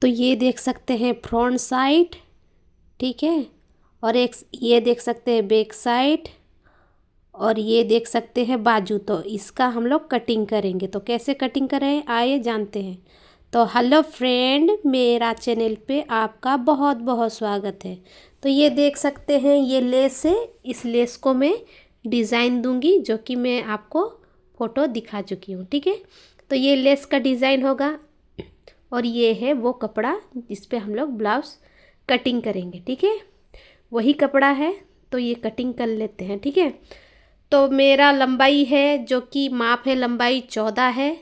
तो ये देख सकते हैं फ्रंट साइड, ठीक है। और एक ये देख सकते हैं बैक साइड, और ये देख सकते हैं बाजू। तो इसका हम लोग कटिंग करेंगे। तो कैसे कटिंग करें आइए जानते हैं। तो हेलो फ्रेंड, मेरा चैनल पे आपका बहुत बहुत स्वागत है। तो ये देख सकते हैं ये लेस है। इस लेस को मैं डिज़ाइन दूंगी, जो कि मैं आपको फ़ोटो दिखा चुकी हूँ, ठीक है। तो ये लेस का डिज़ाइन होगा, और ये है वो कपड़ा जिस पे हम लोग ब्लाउज़ कटिंग करेंगे, ठीक है। वही कपड़ा है, तो ये कटिंग कर लेते हैं, ठीक है। तो मेरा लंबाई है, जो कि माप है लंबाई 14 है,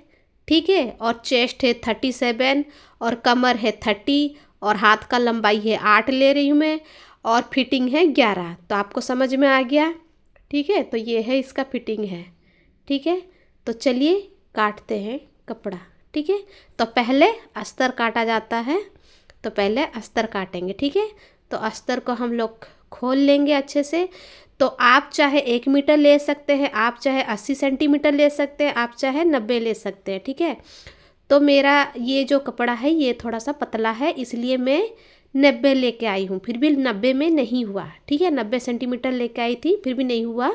ठीक है। और चेस्ट है 37, और कमर है 30, और हाथ का लंबाई है 8 ले रही हूँ मैं, और फिटिंग है 11। तो आपको समझ में आ गया, ठीक है। तो ये है इसका फिटिंग है, ठीक है। तो चलिए काटते हैं कपड़ा, ठीक है। तो पहले अस्तर काटा जाता है, तो पहले अस्तर काटेंगे, ठीक है। तो अस्तर को हम लोग खोल लेंगे अच्छे से। तो आप चाहे 1 मीटर ले सकते हैं, आप चाहे 80 सेंटीमीटर ले सकते हैं, आप चाहे 90 ले सकते हैं, ठीक है। तो मेरा ये जो कपड़ा है ये थोड़ा सा पतला है, इसलिए मैं 90 लेके आई हूँ। फिर भी 90 में नहीं हुआ, ठीक है। 90 सेंटीमीटर लेके आई थी, फिर भी नहीं हुआ।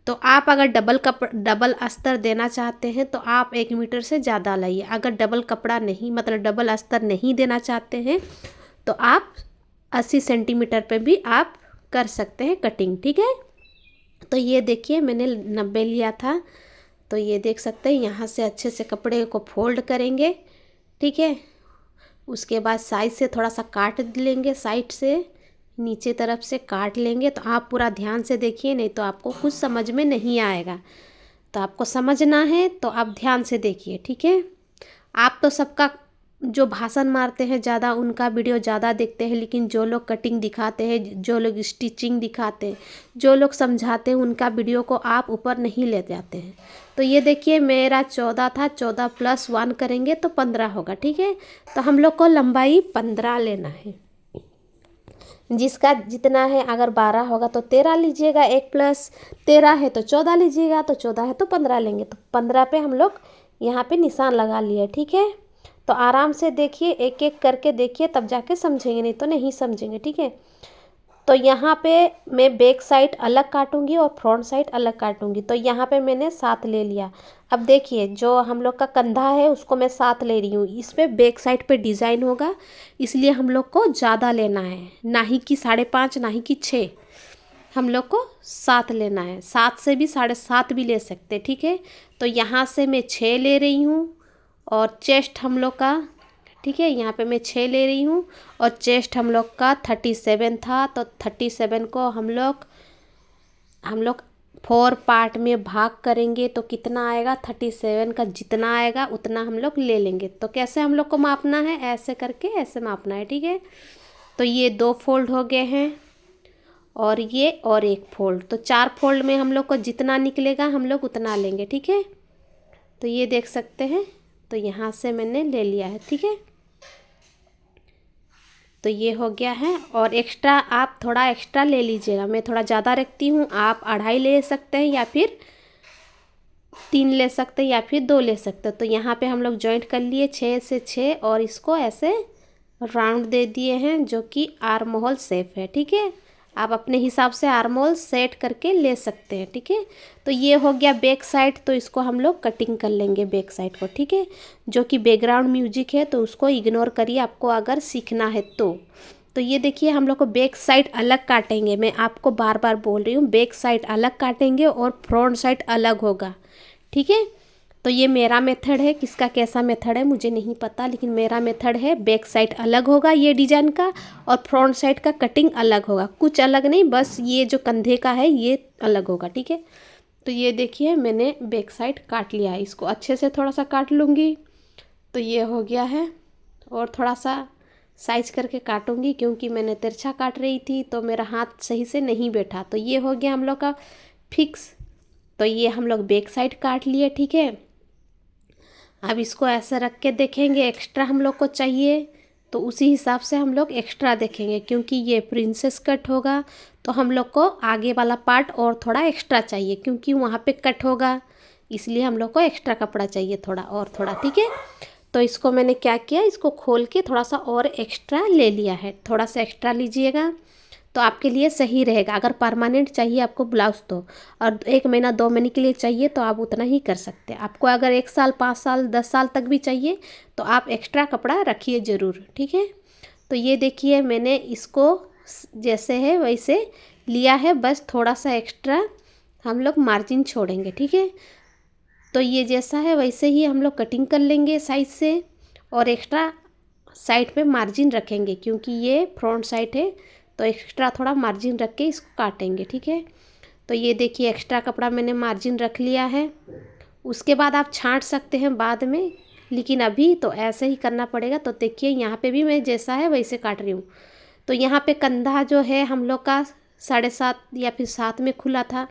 तो आप अगर डबल अस्तर देना चाहते हैं तो आप 1 मीटर से ज़्यादा लाइए। अगर डबल कपड़ा नहीं, मतलब डबल अस्तर नहीं देना चाहते हैं, तो आप 80 सेंटीमीटर पे भी आप कर सकते हैं कटिंग, ठीक है। तो ये देखिए मैंने 90 लिया था। तो ये देख सकते हैं, यहाँ से अच्छे से कपड़े को फोल्ड करेंगे, ठीक है। उसके बाद साइड से थोड़ा सा काट लेंगे, साइड से नीचे तरफ से काट लेंगे। तो आप पूरा ध्यान से देखिए, नहीं तो आपको कुछ समझ में नहीं आएगा। तो आपको समझना है तो आप ध्यान से देखिए, ठीक है। आप तो सबका जो भाषण मारते हैं ज़्यादा, उनका वीडियो ज़्यादा देखते हैं, लेकिन जो लोग कटिंग दिखाते हैं, जो लोग स्टिचिंग दिखाते हैं, जो लोग समझाते हैं, उनका वीडियो को आप ऊपर नहीं ले जाते हैं। तो ये देखिए मेरा 14 था, 14 + 1 करेंगे तो 15 होगा, ठीक है। तो हम लोग को लंबाई 15 लेना है। जिसका जितना है, अगर 12 होगा तो 13 लीजिएगा, 1 + 13 है तो 14 लीजिएगा, तो 14 है तो 15 लेंगे। तो 15 पे हम लोग यहाँ पे निशान लगा लिए, ठीक है। तो आराम से देखिए, एक एक करके देखिए, तब जाके समझेंगे, नहीं तो नहीं समझेंगे, ठीक है। तो यहाँ पे मैं बैक साइड अलग काटूंगी और फ्रंट साइड अलग काटूंगी। तो यहाँ पे मैंने 7 ले लिया। अब देखिए जो हम लोग का कंधा है उसको मैं 7 ले रही हूँ। इस पर बैक साइड पे डिज़ाइन होगा, इसलिए हम लोग को ज़्यादा लेना है, ना ही कि 5.5, ना ही कि 6। हम लोग को 7 लेना है। 7 से भी 7.5 भी ले सकते, ठीक है। तो यहाँ से मैं 6 ले रही हूँ, और चेस्ट हम लोग का, ठीक है, यहाँ पे मैं 6 ले रही हूँ, और चेस्ट हम लोग का 37 था। तो 37 को हम लोग 4 पार्ट में भाग करेंगे तो कितना आएगा, 37 का जितना आएगा उतना हम लोग ले लेंगे। तो कैसे हम लोग को मापना है, ऐसे करके ऐसे मापना है, ठीक है। तो ये 2 फोल्ड हो गए हैं, और ये और 1 फोल्ड। तो 4 फोल्ड में हम लोग को जितना निकलेगा हम लोग उतना लेंगे, ठीक है। तो ये देख सकते हैं, तो यहाँ से मैंने ले लिया है, ठीक है। तो ये हो गया है, और एक्स्ट्रा आप थोड़ा एक्स्ट्रा ले लीजिएगा। मैं थोड़ा ज़्यादा रखती हूँ, आप 2.5 ले सकते हैं, या फिर 3 ले सकते हैं, या फिर 2 ले सकते हैं। तो यहाँ पे हम लोग जॉइंट कर लिए 6 से 6, और इसको ऐसे राउंड दे दिए हैं, जो कि आर्म होल शेप है, ठीक है। आप अपने हिसाब से आर्म होल सेट करके ले सकते हैं, ठीक है। तो ये हो गया बैक साइड। तो इसको हम लोग कटिंग कर लेंगे बैक साइड को, ठीक है। जो कि बैकग्राउंड म्यूजिक है, तो उसको इग्नोर करिए, आपको अगर सीखना है तो। तो ये देखिए हम लोग को बैक साइड अलग काटेंगे। मैं आपको बार बार बोल रही हूँ, बैक साइड अलग काटेंगे और फ्रंट साइड अलग होगा, ठीक है। तो ये मेरा मेथड है, किसका कैसा मेथड है मुझे नहीं पता, लेकिन मेरा मेथड है बैक साइड अलग होगा ये डिजाइन का, और फ्रंट साइड का कटिंग अलग होगा। कुछ अलग नहीं, बस ये जो कंधे का है ये अलग होगा, ठीक है। तो ये देखिए मैंने बैक साइड काट लिया है। इसको अच्छे से थोड़ा सा काट लूँगी। तो ये हो गया है, और थोड़ा सा साइज करके काटूंगी, क्योंकि मैंने तिरछा काट रही थी तो मेरा हाथ सही से नहीं बैठा। तो ये हो गया हम लोग का फिक्स। तो ये हम लोग बैक साइड काट लिए, ठीक है। अब इसको ऐसे रख के देखेंगे, एक्स्ट्रा हम लोग को चाहिए तो उसी हिसाब से हम लोग एक्स्ट्रा देखेंगे, क्योंकि ये प्रिंसेस कट होगा तो हम लोग को आगे वाला पार्ट और थोड़ा एक्स्ट्रा चाहिए, क्योंकि वहाँ पे कट होगा, इसलिए हम लोग को एक्स्ट्रा कपड़ा चाहिए थोड़ा और थोड़ा, ठीक है। तो इसको मैंने क्या किया, इसको खोल के थोड़ा सा और एक्स्ट्रा ले लिया है। थोड़ा सा एक्स्ट्रा लीजिएगा तो आपके लिए सही रहेगा। अगर परमानेंट चाहिए आपको ब्लाउज़ तो, और 1 महीना 2 महीने के लिए चाहिए तो आप उतना ही कर सकते हैं। आपको अगर 1 साल 5 साल 10 साल तक भी चाहिए तो आप एक्स्ट्रा कपड़ा रखिए ज़रूर, ठीक है। तो ये देखिए मैंने इसको जैसे है वैसे लिया है, बस थोड़ा सा एक्स्ट्रा हम लोग मार्जिन छोड़ेंगे, ठीक है। तो ये जैसा है वैसे ही हम लोग कटिंग कर लेंगे साइड से, और एक्स्ट्रा साइड पे मार्जिन रखेंगे क्योंकि ये फ्रंट साइड है तो एक्स्ट्रा थोड़ा मार्जिन रख के इसको काटेंगे, ठीक है। तो ये देखिए एक्स्ट्रा कपड़ा मैंने मार्जिन रख लिया है। उसके बाद आप छांट सकते हैं बाद में, लेकिन अभी तो ऐसे ही करना पड़ेगा। तो देखिए यहाँ पे भी मैं जैसा है वैसे काट रही हूँ। तो यहाँ पे कंधा जो है हम लोग का 7.5 या फिर 7 में खुला था,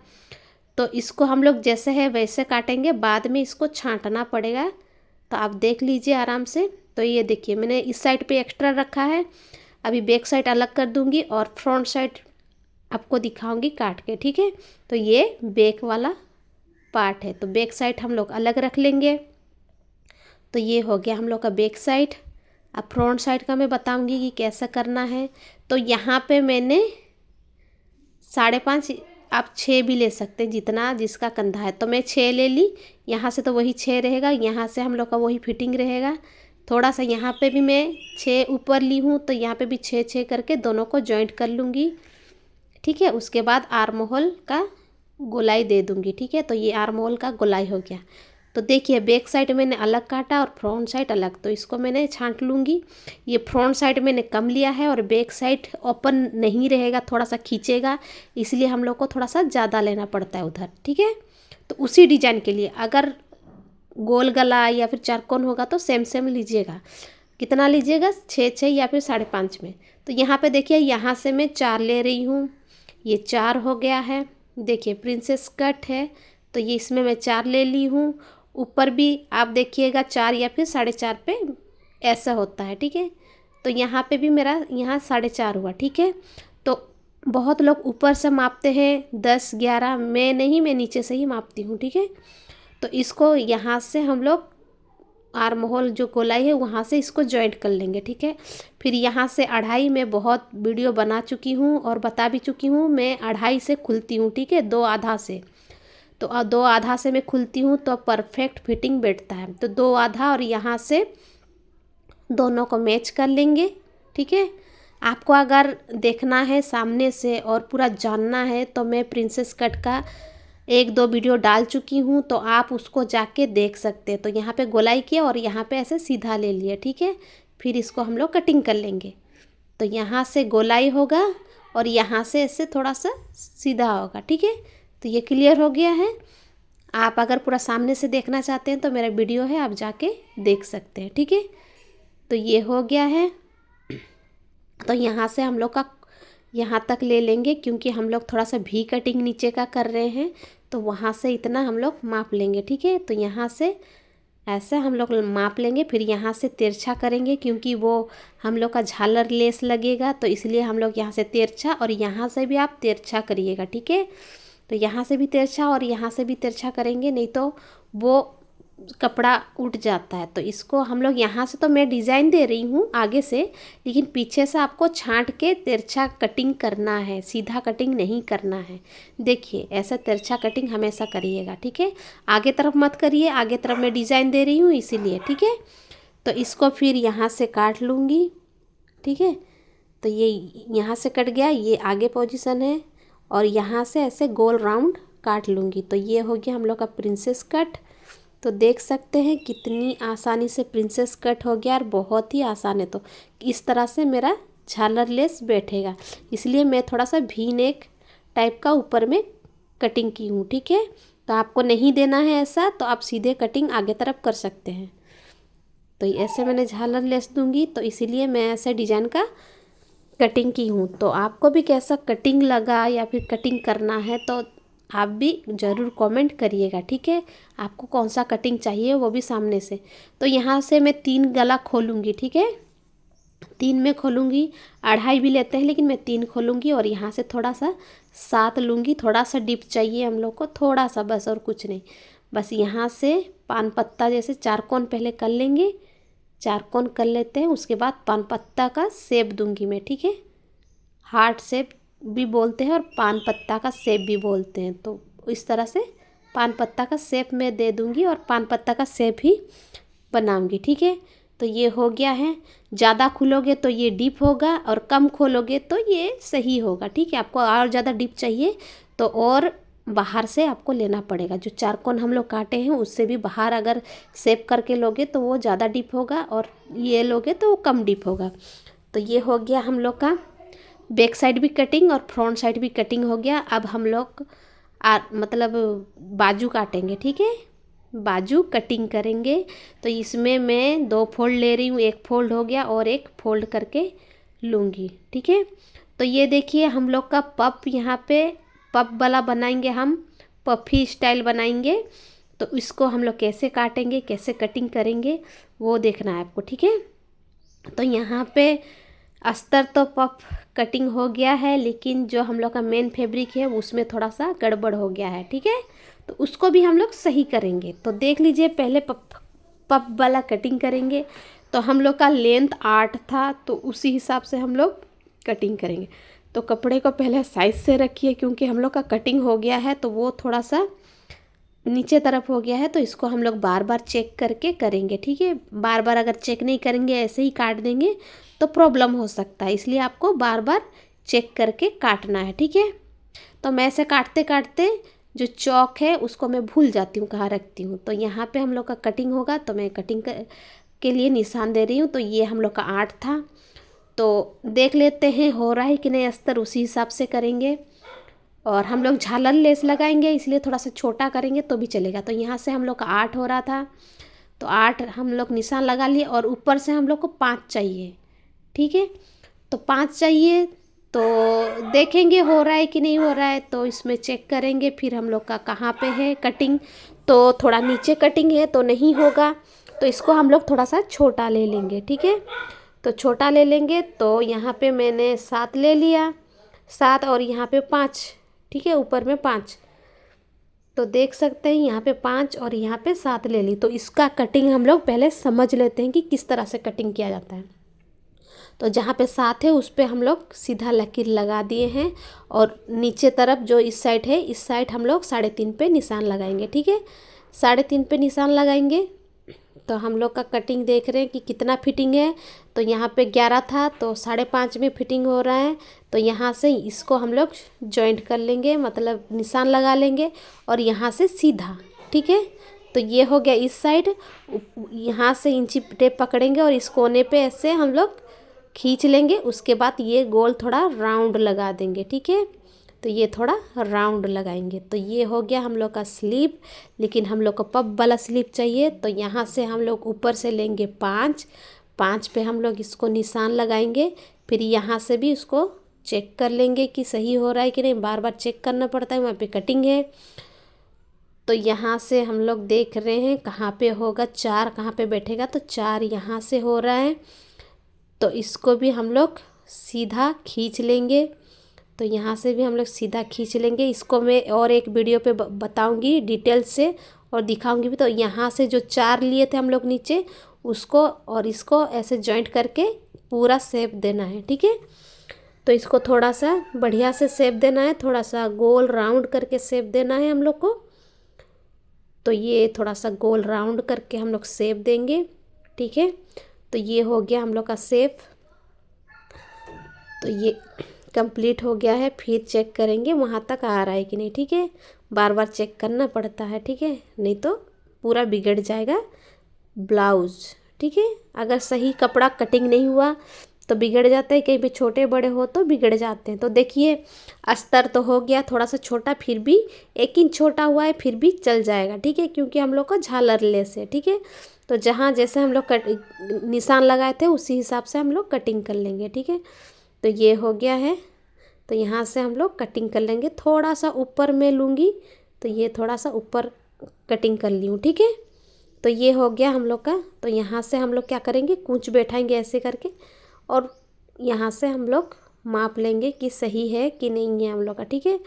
तो इसको हम लोग जैसे है वैसे काटेंगे, बाद में इसको छांटना पड़ेगा। तो आप देख लीजिए आराम से। तो ये देखिए मैंने इस साइड पे एक्स्ट्रा रखा है, अभी बैक साइड अलग कर दूंगी और फ्रंट साइड आपको दिखाऊंगी काट के, ठीक है। तो ये बैक वाला पार्ट है, तो बैक साइड हम लोग अलग रख लेंगे। तो ये हो गया हम लोग का बैक साइड। अब फ्रंट साइड का मैं बताऊंगी कि कैसा करना है। तो यहाँ पे मैंने 5.5, आप 6 भी ले सकते हैं जितना जिसका कंधा है। तो मैं 6 ले ली, यहाँ से तो वही 6 रहेगा, यहाँ से हम लोग का वही फिटिंग रहेगा। थोड़ा सा यहाँ पे भी मैं 6 ऊपर ली हूँ, तो यहाँ पे भी 6 करके दोनों को जॉइंट कर लूँगी, ठीक है। उसके बाद आर्म होल का गोलाई दे दूँगी, ठीक है। तो ये आर्म होल का गोलाई हो गया। तो देखिए बैक साइड मैंने अलग काटा और फ्रंट साइड अलग, तो इसको मैंने छांट लूँगी। ये फ्रंट साइड मैंने कम लिया है और बैक साइड ओपन नहीं रहेगा, थोड़ा सा खींचेगा, इसलिए हम लोग को थोड़ा सा ज़्यादा लेना पड़ता है उधर, ठीक है। तो उसी डिजाइन के लिए अगर गोल गला या फिर चारकोन होगा तो सेम सेम लीजिएगा। कितना लीजिएगा, 6 या फिर 5.5 में। तो यहाँ पे देखिए यहाँ से मैं 4 ले रही हूँ, ये 4 हो गया है। देखिए प्रिंसेस कट है तो ये इसमें मैं 4 ले ली हूँ। ऊपर भी आप देखिएगा 4 या फिर 4.5 पे ऐसा होता है, ठीक है। तो यहाँ पे भी मेरा यहाँ 4.5 हुआ, ठीक है। तो बहुत लोग ऊपर से मापते हैं 10 11, मैं नहीं, मैं नीचे से ही मापती हूँ, ठीक है। तो इसको यहाँ से हम लोग आर्म होल जो गोलाई है वहाँ से इसको जॉइंट कर लेंगे, ठीक है। फिर यहाँ से 2.5 मैं बहुत वीडियो बना चुकी हूँ और बता भी चुकी हूँ, मैं 2.5 से खुलती हूँ, ठीक है, 2 आधा से। तो 2 आधा से मैं खुलती हूँ तो परफेक्ट फिटिंग बैठता है। तो 2 आधा और यहाँ से दोनों को मैच कर लेंगे, ठीक है। आपको अगर देखना है सामने से और पूरा जानना है तो मैं प्रिंसेस कट का 1-2 वीडियो डाल चुकी हूँ, तो आप उसको जाके देख सकते हैं। तो यहाँ पे गोलाई किया और यहाँ पे ऐसे सीधा ले लिया, ठीक है। फिर इसको हम लोग कटिंग कर लेंगे। तो यहाँ से गोलाई होगा और यहाँ से ऐसे थोड़ा सा सीधा होगा, ठीक है। तो ये क्लियर हो गया है। आप अगर पूरा सामने से देखना चाहते हैं तो मेरा वीडियो है, आप जाके देख सकते हैं, ठीक है। तो ये हो गया है। तो यहाँ से हम लोग का यहाँ तक ले लेंगे क्योंकि हम लोग थोड़ा सा भी कटिंग नीचे का कर रहे हैं, तो वहाँ से इतना हम लोग माप लेंगे, ठीक है। तो यहाँ से ऐसे हम लोग माप लेंगे, फिर यहाँ से तिरछा करेंगे क्योंकि वो हम लोग का झालर लेस लगेगा, तो इसलिए हम लोग यहाँ से तिरछा और यहाँ से भी आप तिरछा करिएगा, ठीक है। तो यहाँ से भी तिरछा और यहाँ से भी तिरछा करेंगे, नहीं तो वो कपड़ा उठ जाता है। तो इसको हम लोग यहाँ से, तो मैं डिज़ाइन दे रही हूँ आगे से, लेकिन पीछे से आपको छांट के तिरछा कटिंग करना है, सीधा कटिंग नहीं करना है। देखिए ऐसा तिरछा कटिंग हमेशा करिएगा, ठीक है। आगे तरफ मत करिए, आगे तरफ मैं डिज़ाइन दे रही हूँ इसीलिए, ठीक है। तो इसको फिर यहाँ से काट लूँगी, ठीक है। तो ये यहाँ से कट गया, ये आगे पोजीशन है, और यहाँ से ऐसे गोल राउंड काट लूँगी। तो ये हो गया हम लोग का प्रिंसेस कट। तो देख सकते हैं कितनी आसानी से प्रिंसेस कट हो गया, और बहुत ही आसान है। तो इस तरह से मेरा झालर लेस बैठेगा, इसलिए मैं थोड़ा सा भी नेक टाइप का ऊपर में कटिंग की हूँ, ठीक है। तो आपको नहीं देना है ऐसा तो आप सीधे कटिंग आगे तरफ कर सकते हैं। तो ऐसे मैंने झालर लेस दूँगी, तो इसीलिए मैं ऐसे डिजाइन का कटिंग की हूँ। तो आपको भी कैसा कटिंग लगा या फिर कटिंग करना है तो आप भी ज़रूर कमेंट करिएगा, ठीक है। आपको कौन सा कटिंग चाहिए वो भी सामने से। तो यहाँ से मैं 3 गला खोलूँगी, ठीक है, 3 में खोलूँगी। 2.5 भी लेते हैं लेकिन मैं 3 खोलूँगी, और यहाँ से थोड़ा सा 7 लूँगी। थोड़ा सा डिप चाहिए हम लोग को, थोड़ा सा बस, और कुछ नहीं। बस यहाँ से पान पत्ता जैसे 4 कोण पहले कर लेंगे, 4 कोन कर लेते हैं। उसके बाद पान पत्ता का शेप दूंगी मैं, ठीक है। हार्ट शेप भी बोलते हैं और पान पत्ता का शेप भी बोलते हैं। तो इस तरह से पान पत्ता का शेप मैं दे दूंगी और पान पत्ता का शेप ही बनाऊंगी, ठीक है। तो ये हो गया है। ज़्यादा खोलोगे तो ये डीप होगा और कम खोलोगे तो ये सही होगा, ठीक है। आपको और ज़्यादा डीप चाहिए तो और बाहर से आपको लेना पड़ेगा। जो 4 कोन हम लोग काटे हैं उससे भी बाहर अगर शेप करके लोगे तो वो ज़्यादा डीप होगा और ये लोगे तो वो कम डीप होगा। तो ये हो गया हम लोग का बैक साइड भी कटिंग और फ्रंट साइड भी कटिंग हो गया। अब हम लोग मतलब बाजू काटेंगे, ठीक है। बाजू कटिंग करेंगे। तो इसमें मैं 2 फोल्ड ले रही हूँ, एक फोल्ड हो गया और एक फोल्ड करके लूँगी, ठीक है। तो ये देखिए हम लोग का पफ यहाँ पे पफ वाला बनाएंगे, हम पफी स्टाइल बनाएंगे। तो इसको हम लोग कैसे काटेंगे, कैसे कटिंग करेंगे वो देखना है आपको, ठीक है। तो यहाँ पे अस्तर तो पफ कटिंग हो गया है, लेकिन जो हम लोग का मेन फैब्रिक है उसमें थोड़ा सा गड़बड़ हो गया है, ठीक है। तो उसको भी हम लोग सही करेंगे। तो देख लीजिए, पहले पफ वाला कटिंग करेंगे। तो हम लोग का लेंथ 8 था, तो उसी हिसाब से हम लोग कटिंग करेंगे। तो कपड़े को पहले साइज से रखिए, क्योंकि हम लोग का कटिंग हो गया है तो वो थोड़ा सा नीचे तरफ हो गया है। तो इसको हम लोग बार बार चेक करके करेंगे, ठीक है। बार बार अगर चेक नहीं करेंगे, ऐसे ही काट देंगे तो प्रॉब्लम हो सकता है। इसलिए आपको बार बार चेक करके काटना है, ठीक है। तो मैं ऐसे काटते काटते जो चौक है उसको मैं भूल जाती हूँ कहाँ रखती हूँ। तो यहाँ पे हम लोग का कटिंग होगा, तो मैं कटिंग के लिए निशान दे रही हूँ। तो ये हम लोग का 8 था। तो देख लेते हैं हो रहा है कि नहीं अस्तर, उसी हिसाब से करेंगे। और हम लोग झालर लेस लगाएंगे, इसलिए थोड़ा सा छोटा करेंगे तो भी चलेगा। तो यहाँ से हम लोग का 8 हो रहा था, तो 8 हम लोग निशान लगा लिए और ऊपर से हम लोग को 5 चाहिए, ठीक है। तो 5 चाहिए, तो देखेंगे हो रहा है कि नहीं हो रहा है। तो इसमें चेक करेंगे फिर हम लोग का कहाँ पे है कटिंग। तो थोड़ा नीचे कटिंग है तो नहीं होगा, तो इसको हम लोग थोड़ा सा छोटा ले लेंगे, ठीक है। तो छोटा ले लेंगे। तो यहाँ पे मैंने 7 ले लिया, 7 और यहाँ पे 5, ठीक है, ऊपर में 5। तो देख सकते हैं यहाँ पे 5 और यहाँ पे 7 ले ली। तो इसका कटिंग हम लोग पहले समझ लेते हैं कि किस तरह से कटिंग किया जाता है। तो जहाँ पे 7 है उस पे हम लोग सीधा लकीर लगा दिए हैं और नीचे तरफ जो इस साइड है, इस साइड हम लोग 3.5 पे निशान लगाएंगे, ठीक है। 3.5 पे निशान लगाएंगे। तो हम लोग का कटिंग देख रहे हैं कि कितना फिटिंग है। तो यहाँ पे 11 था, तो 5.5 में फिटिंग हो रहा है। तो यहाँ से इसको हम लोग जॉइंट कर लेंगे, मतलब निशान लगा लेंगे और यहाँ से सीधा, ठीक है। तो ये हो गया इस साइड। यहाँ से इंची टेप पकड़ेंगे और इस कोने पे ऐसे हम लोग खींच लेंगे। उसके बाद ये गोल थोड़ा राउंड लगा देंगे, ठीक है। तो ये थोड़ा राउंड लगाएंगे। तो ये हो गया हम लोग का स्लीव, लेकिन हम लोग को पफ वाला स्लीव चाहिए। तो यहाँ से हम लोग ऊपर से लेंगे 5 पे हम लोग इसको निशान लगाएंगे। फिर यहाँ से भी उसको चेक कर लेंगे कि सही हो रहा है कि नहीं, बार बार चेक करना पड़ता है, वहाँ पे कटिंग है। तो यहाँ से हम लोग देख रहे हैं कहाँ पे होगा 4, कहाँ पे बैठेगा। तो 4 यहाँ से हो रहा है, तो इसको भी हम लोग सीधा खींच लेंगे। तो यहाँ से भी हम लोग सीधा खींच लेंगे। इसको मैं और एक वीडियो पे बताऊंगी डिटेल से और दिखाऊंगी भी। तो यहाँ से जो 4 लिए थे हम लोग नीचे, उसको और इसको ऐसे जॉइंट करके पूरा शेप देना है, ठीक है। तो इसको थोड़ा सा बढ़िया से शेप देना है, थोड़ा सा गोल राउंड करके शेप देना है हम लोग को। तो ये थोड़ा सा गोल राउंड करके हम लोग शेप देंगे, ठीक है। तो ये हो गया हम लोग का शेप। तो ये कंप्लीट हो गया है। फिर चेक करेंगे वहाँ तक आ रहा है कि नहीं, ठीक है। बार बार चेक करना पड़ता है, ठीक है, नहीं तो पूरा बिगड़ जाएगा ब्लाउज, ठीक है। अगर सही कपड़ा कटिंग नहीं हुआ तो बिगड़ जाता है, कहीं भी छोटे बड़े हो तो बिगड़ जाते हैं। तो देखिए अस्तर तो हो गया थोड़ा सा छोटा, फिर भी 1 इंच छोटा हुआ है, फिर भी चल जाएगा, ठीक है, क्योंकि हम लोग का झालर लेस है, ठीक है। तो जहाँ जैसे हम लोग निशान लगाए थे उसी हिसाब से हम लोग कटिंग कर लेंगे, ठीक है। तो ये हो गया है। तो यहाँ से हम लोग कटिंग कर लेंगे। थोड़ा सा ऊपर में लूँगी, तो ये थोड़ा सा ऊपर कटिंग कर ली हूँ, ठीक है। तो ये हो गया हम लोग का। तो यहाँ से हम लोग क्या करेंगे, कूंच बैठाएंगे ऐसे करके और यहाँ से हम लोग माप लेंगे कि सही है कि नहीं है हम लोग का, ठीक है।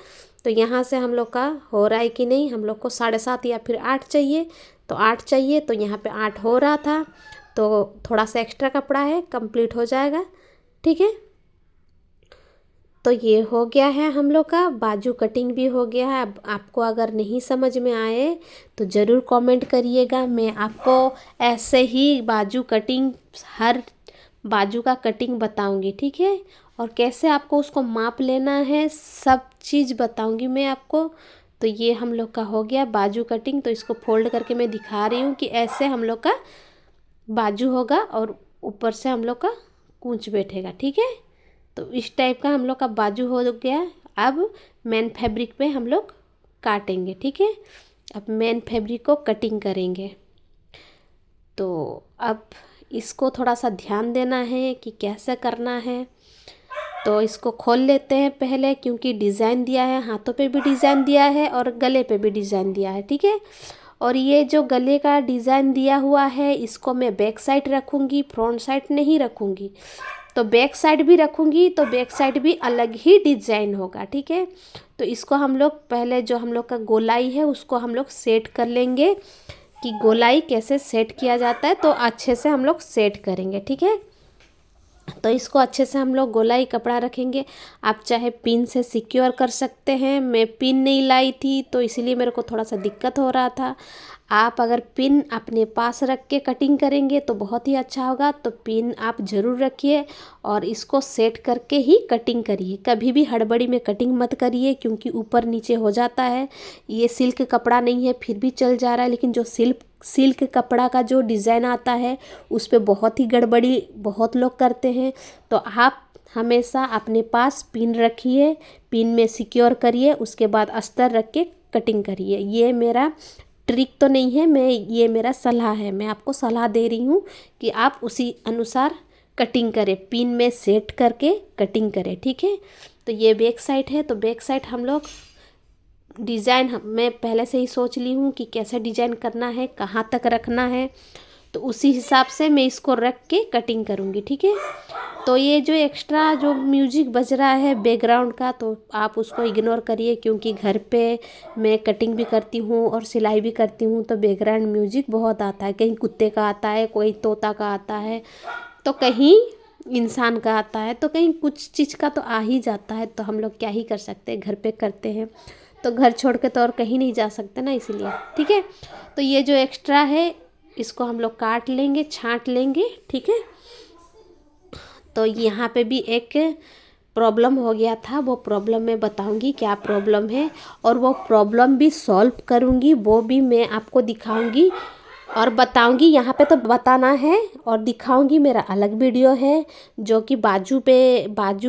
तो यहाँ से हम लोग का हो रहा है कि नहीं, हम लोग को 7.5 या फिर 8 चाहिए। तो 8 चाहिए, तो यहाँ पे 8 हो रहा था। तो थोड़ा सा एक्स्ट्रा कपड़ा है, कंप्लीट हो जाएगा। ठीक है, तो ये हो गया है हम लोग का, बाजू कटिंग भी हो गया है। अब आपको अगर नहीं समझ में आए तो ज़रूर कमेंट करिएगा, मैं आपको ऐसे ही बाजू कटिंग, हर बाजू का कटिंग बताऊंगी। ठीक है, और कैसे आपको उसको माप लेना है सब चीज़ बताऊंगी मैं आपको। तो ये हम लोग का हो गया बाजू कटिंग। तो इसको फोल्ड करके मैं दिखा रही हूँ कि ऐसे हम लोग का बाजू होगा और ऊपर से हम लोग का कूंच बैठेगा। ठीक है, तो इस टाइप का हम लोग का बाजू हो गया। अब मेन फैब्रिक पे हम लोग काटेंगे। ठीक है, अब मेन फैब्रिक को कटिंग करेंगे। तो अब इसको थोड़ा सा ध्यान देना है कि कैसे करना है। तो इसको खोल लेते हैं पहले, क्योंकि डिज़ाइन दिया है, हाथों पे भी डिज़ाइन दिया है और गले पे भी डिज़ाइन दिया है। ठीक है, और ये जो गले का डिज़ाइन दिया हुआ है इसको मैं बैक साइड रखूँगी, फ्रंट साइड नहीं रखूँगी। तो बैक साइड भी रखूँगी तो बैक साइड भी अलग ही डिज़ाइन होगा। ठीक है, तो इसको हम लोग पहले जो हम लोग का गोलाई है उसको हम लोग सेट कर लेंगे कि गोलाई कैसे सेट किया जाता है। तो अच्छे से हम लोग सेट करेंगे। ठीक है, तो इसको अच्छे से हम लोग गोलाई कपड़ा रखेंगे। आप चाहे पिन से सिक्योर कर सकते हैं, मैं पिन नहीं लाई थी तो इसलिए मेरे को थोड़ा सा दिक्कत हो रहा था। आप अगर पिन अपने पास रख के कटिंग करेंगे तो बहुत ही अच्छा होगा। तो पिन आप ज़रूर रखिए और इसको सेट करके ही कटिंग करिए, कभी भी हड़बड़ी में कटिंग मत करिए, क्योंकि ऊपर नीचे हो जाता है। ये सिल्क कपड़ा नहीं है फिर भी चल जा रहा है, लेकिन जो सिल्क कपड़ा का जो डिज़ाइन आता है उस पर बहुत ही गड़बड़ी बहुत लोग करते हैं। तो आप हमेशा अपने पास पिन रखिए, पिन में सिक्योर करिए, उसके बाद अस्तर रख के कटिंग करिए। ये मेरा ट्रिक तो नहीं है, ये मेरा सलाह है, मैं आपको सलाह दे रही हूँ कि आप उसी अनुसार कटिंग करें, पिन में सेट करके कटिंग करें। ठीक है, तो ये बैक साइड है। तो बैक साइड हम लोग डिज़ाइन मैं पहले से ही सोच ली हूँ कि कैसे डिज़ाइन करना है, कहाँ तक रखना है, तो उसी हिसाब से मैं इसको रख के कटिंग करूँगी। ठीक है, तो ये जो एक्स्ट्रा जो म्यूजिक बज रहा है बैकग्राउंड का तो आप उसको इग्नोर करिए, क्योंकि घर पे मैं कटिंग भी करती हूँ और सिलाई भी करती हूँ तो बैकग्राउंड म्यूजिक बहुत आता है। कहीं कुत्ते का आता है, कोई तोता का आता है, तो कहीं इंसान का आता है, तो कहीं कुछ चीज़ का तो आ ही जाता है। तो हम लोग क्या ही कर सकते हैं, घर पे करते हैं तो घर छोड़ के तो और कहीं नहीं जा सकते ना, इसलिए। ठीक है, तो ये जो एक्स्ट्रा है इसको हम लोग काट लेंगे, छांट लेंगे। ठीक है, तो यहाँ पे भी एक प्रॉब्लम हो गया था, वो प्रॉब्लम मैं बताऊंगी क्या प्रॉब्लम है, और वो प्रॉब्लम भी सॉल्व करूंगी, वो भी मैं आपको दिखाऊंगी और बताऊंगी। यहाँ पे तो बताना है और दिखाऊंगी, मेरा अलग वीडियो है जो कि बाजू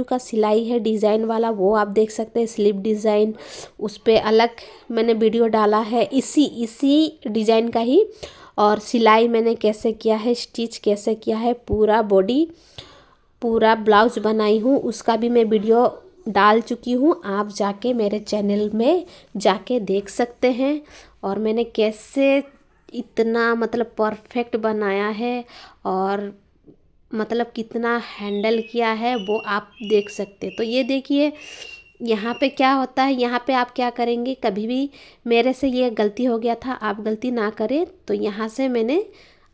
का सिलाई है डिज़ाइन वाला, वो आप देख सकते हैं, स्लीव डिज़ाइन, उस पर अलग मैंने वीडियो डाला है इसी डिज़ाइन का ही। और सिलाई मैंने कैसे किया है, स्टिच कैसे किया है, पूरा ब्लाउज बनाई हूँ, उसका भी मैं वीडियो डाल चुकी हूँ। आप जाके मेरे चैनल में जाके देख सकते हैं। और मैंने कैसे इतना मतलब परफेक्ट बनाया है और मतलब कितना हैंडल किया है वो आप देख सकते हैं। तो ये देखिए यहाँ पे क्या होता है, यहाँ पे आप क्या करेंगे, कभी भी मेरे से ये गलती हो गया था, आप गलती ना करें। तो यहाँ से मैंने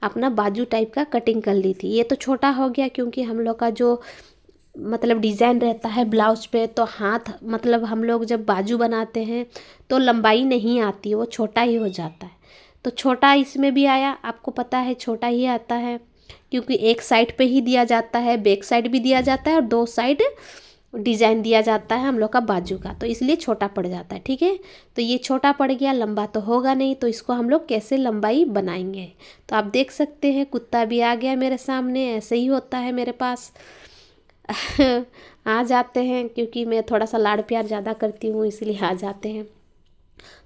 अपना बाजू टाइप का कटिंग कर ली थी। ये तो छोटा हो गया क्योंकि हम लोग का जो मतलब डिज़ाइन रहता है ब्लाउज पे, तो हाथ मतलब हम लोग जब बाजू बनाते हैं तो लंबाई नहीं आती है, वो छोटा ही हो जाता है। तो छोटा इसमें भी आया, आपको पता है छोटा ही आता है, क्योंकि एक साइड पे ही दिया जाता है, बैक साइड भी दिया जाता है और 2 साइड डिज़ाइन दिया जाता है हम लोग का बाजू का, तो इसलिए छोटा पड़ जाता है। ठीक है, तो ये छोटा पड़ गया, लंबा तो होगा नहीं, तो इसको हम लोग कैसे लंबाई बनाएंगे। तो आप देख सकते हैं कुत्ता भी आ गया मेरे सामने, ऐसे ही होता है मेरे पास आ जाते हैं, क्योंकि मैं थोड़ा सा लाड़ प्यार ज़्यादा करती हूँ इसलिए आ जाते हैं।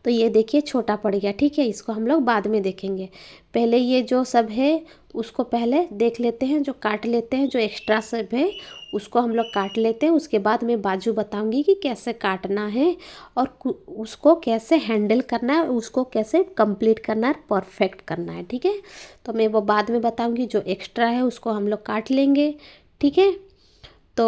तो ये देखिए छोटा पड़ गया। ठीक है, इसको हम लोग बाद में देखेंगे, पहले ये जो सब है उसको पहले देख लेते हैं, जो काट लेते हैं, जो एक्स्ट्रा सब है उसको हम लोग काट लेते हैं। उसके बाद मैं बाजू बताऊंगी कि कैसे काटना है और उसको कैसे हैंडल करना है, उसको कैसे कंप्लीट करना है, परफेक्ट करना है। ठीक है, तो मैं वो बाद में बताऊंगी, जो एक्स्ट्रा है उसको हम लोग काट लेंगे। ठीक है, तो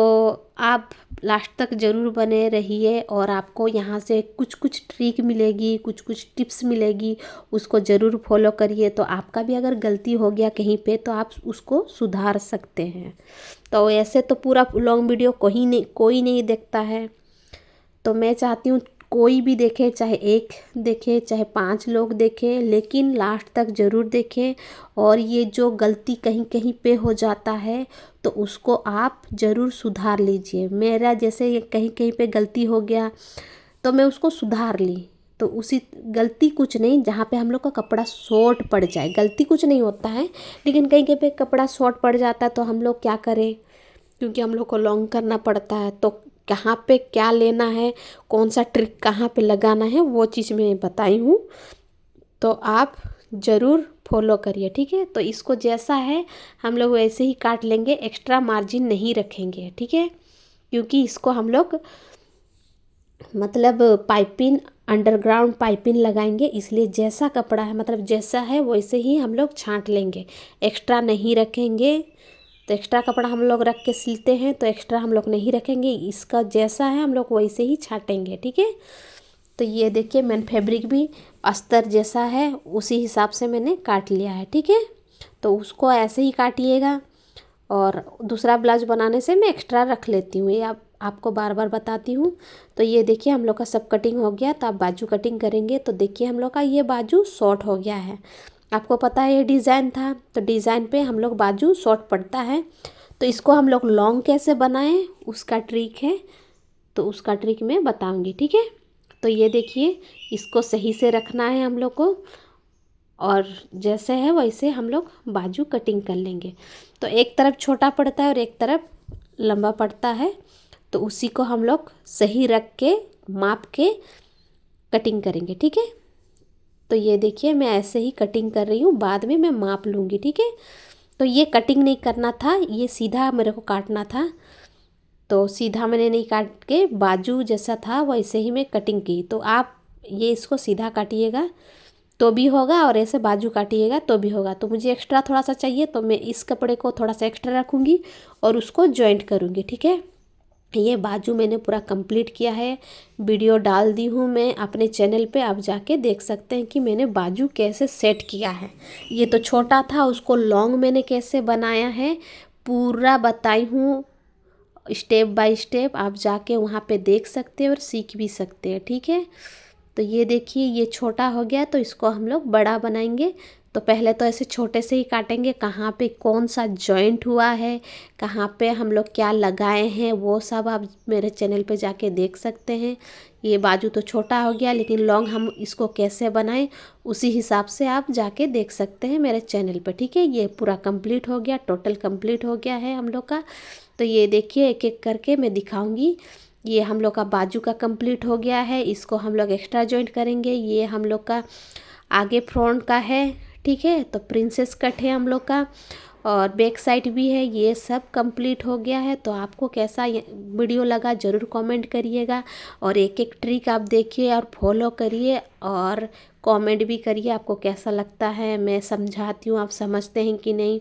आप लास्ट तक ज़रूर बने रहिए और आपको यहाँ से कुछ कुछ ट्रिक मिलेगी, कुछ कुछ टिप्स मिलेगी, उसको ज़रूर फॉलो करिए। तो आपका भी अगर गलती हो गया कहीं पे तो आप उसको सुधार सकते हैं। तो ऐसे तो पूरा लॉन्ग वीडियो कोई नहीं देखता है, तो मैं चाहती हूँ कोई भी देखे, चाहे एक देखे चाहे 5 लोग देखें, लेकिन लास्ट तक ज़रूर देखें। और ये जो गलती कहीं कहीं पे हो जाता है तो उसको आप ज़रूर सुधार लीजिए। मेरा जैसे ये कहीं कहीं पे गलती हो गया तो मैं उसको सुधार ली। तो उसी गलती कुछ नहीं, जहाँ पे हम लोग का कपड़ा शॉर्ट पड़ जाए, गलती कुछ नहीं होता है, लेकिन कहीं कहीं पे कपड़ा शॉर्ट पड़ जाता है तो हम लोग क्या करें, क्योंकि हम लोग को लॉन्ग करना पड़ता है, तो कहाँ पे क्या लेना है, कौन सा ट्रिक कहाँ पे लगाना है, वो चीज़ मैं बताई हूँ। तो आप ज़रूर फॉलो करिए, ठीक है। तो इसको जैसा है हम लोग वैसे ही काट लेंगे, एक्स्ट्रा मार्जिन नहीं रखेंगे, ठीक है। क्योंकि इसको हम लोग मतलब पाइपिंग, अंडरग्राउंड पाइपिंग लगाएंगे, इसलिए जैसा कपड़ा है मतलब जैसा है वैसे ही हम लोग छांट लेंगे, एक्स्ट्रा नहीं रखेंगे। तो एक्स्ट्रा कपड़ा हम लोग रख के सिलते हैं तो एक्स्ट्रा हम लोग नहीं रखेंगे, इसका जैसा है हम लोग वैसे ही छाटेंगे, ठीक है। तो ये देखिए मैंने फैब्रिक भी अस्तर जैसा है उसी हिसाब से मैंने काट लिया है, ठीक है। तो उसको ऐसे ही काटिएगा। और दूसरा ब्लाउज बनाने से मैं एक्स्ट्रा रख लेती हूँ, ये आपको बार बार बताती हूँ। तो ये देखिए हम लोग का सब कटिंग हो गया, तो आप बाजू कटिंग करेंगे। तो देखिए हम लोग का ये बाजू शॉर्ट हो गया है, आपको पता है ये डिज़ाइन था, तो डिज़ाइन पे हम लोग बाजू शॉर्ट पड़ता है। तो इसको हम लोग लॉन्ग कैसे बनाएं उसका ट्रिक है, तो उसका ट्रिक मैं बताऊंगी, ठीक है। तो ये देखिए इसको सही से रखना है हम लोग को, और जैसे है वैसे हम लोग बाजू कटिंग कर लेंगे। तो एक तरफ छोटा पड़ता है और एक तरफ लंबा पड़ता है, तो उसी को हम लोग सही रख के माप के कटिंग करेंगे, ठीक है। तो ये देखिए मैं ऐसे ही कटिंग कर रही हूँ, बाद में मैं माप लूँगी, ठीक है। तो ये कटिंग नहीं करना था, ये सीधा मेरे को काटना था। तो सीधा मैंने नहीं काट के बाजू जैसा था वैसे ही मैं कटिंग की। तो आप ये इसको सीधा काटिएगा तो भी होगा और ऐसे बाजू काटिएगा तो भी होगा। तो मुझे एक्स्ट्रा थोड़ा सा चाहिए तो मैं इस कपड़े को थोड़ा सा एक्स्ट्रा रखूँगी और उसको जॉइंट करूँगी, ठीक है। ये बाजू मैंने पूरा कंप्लीट किया है, वीडियो डाल दी हूँ मैं अपने चैनल पे, आप जाके देख सकते हैं कि मैंने बाजू कैसे सेट किया है। ये तो छोटा था, उसको लॉन्ग मैंने कैसे बनाया है पूरा बताई हूँ, स्टेप बाय स्टेप। आप जाके वहाँ पे देख सकते हैं और सीख भी सकते हैं, ठीक है। तो ये देखिए ये छोटा हो गया, तो इसको हम लोग बड़ा बनाएंगे। तो पहले तो ऐसे छोटे से ही काटेंगे, कहाँ पे कौन सा जॉइंट हुआ है, कहाँ पे हम लोग क्या लगाए हैं, वो सब आप मेरे चैनल पे जाके देख सकते हैं। ये बाजू तो छोटा हो गया, लेकिन लॉन्ग हम इसको कैसे बनाएं उसी हिसाब से आप जाके देख सकते हैं मेरे चैनल पे, ठीक है। ये पूरा कंप्लीट हो गया, टोटल कंप्लीट हो गया है हम लोग का। तो ये देखिए एक एक करके मैं दिखाऊंगी। ये हम लोग का बाजू का कंप्लीट हो गया है, इसको हम लोग एक्स्ट्रा जॉइंट करेंगे। ये हम लोग का आगे फ्रंट का है, ठीक है। तो प्रिंसेस कट है हम लोग का, और बैक साइड भी है। ये सब कंप्लीट हो गया है। तो आपको कैसा वीडियो लगा ज़रूर कमेंट करिएगा, और एक एक ट्रिक आप देखिए और फॉलो करिए, और कमेंट भी करिए आपको कैसा लगता है, मैं समझाती हूँ आप समझते हैं कि नहीं,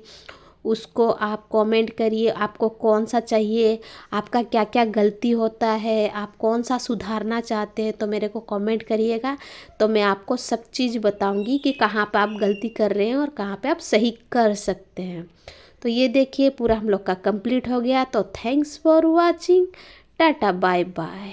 उसको आप कमेंट करिए। आपको कौन सा चाहिए, आपका क्या क्या गलती होता है, आप कौन सा सुधारना चाहते हैं, तो मेरे को कमेंट करिएगा। तो मैं आपको सब चीज़ बताऊंगी कि कहाँ पे आप गलती कर रहे हैं और कहाँ पे आप सही कर सकते हैं। तो ये देखिए पूरा हम लोग का कंप्लीट हो गया। तो thanks for watching, tata bye bye.